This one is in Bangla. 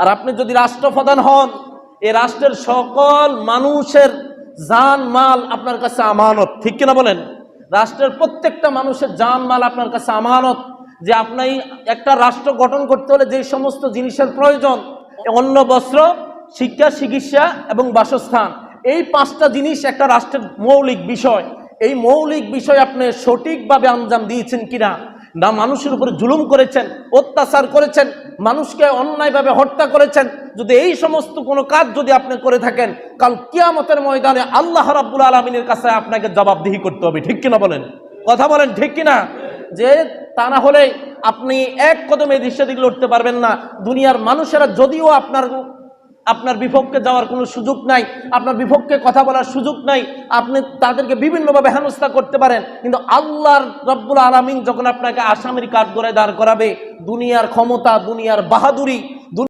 আর আপনি যদি রাষ্ট্রপ্রধান হন, এই রাষ্ট্রের সকল মানুষের জান মাল আপনার কাছে আমানত, ঠিক কিনা বলেন? রাষ্ট্রের প্রত্যেকটা মানুষের জান মাল আপনার কাছে আমানত। যে আপনি একটা রাষ্ট্র গঠন করতে হলে যে সমস্ত জিনিসের প্রয়োজন, অন্ন, বস্ত্র, শিক্ষা, চিকিৎসা এবং বাসস্থান, এই 5টা জিনিস একটা রাষ্ট্রের মৌলিক বিষয়। এই মৌলিক বিষয় আপনি সঠিকভাবে আঞ্জাম দিয়েছেন কিনা, না মানুষের উপরে জুলুম করেছেন, অত্যাচার করেছেন, মানুষকে অন্যায়ভাবে হত্যা করেছেন, যদি এই সমস্ত কোনো কাজ যদি আপনি করে থাকেন, কাল কিয়ামতের ময়দানে আল্লাহ রাব্বুল আলামিনের কাছে আপনাকে জবাবদিহি করতে হবে, ঠিক কিনা বলেন? কথা বলেন, ঠিক কিনা? যে তা না হলে আপনি এক কদমে দিশা দিকে লড়তে পারবেন না। দুনিয়ার মানুষেরা যদিও আপনার বিপক্ষে যাওয়ার কোনো সুযোগ নাই, আপনার বিপক্ষে কথা বলার সুযোগ নাই, আপনি তাদেরকে বিভিন্নভাবে হেনস্থা করতে পারেন, কিন্তু আল্লাহর রব্বুল আলামিন যখন আপনাকে আসামির কাঠগড়ায় দাঁড় করাবে, দুনিয়ার ক্ষমতা, দুনিয়ার বাহাদুরি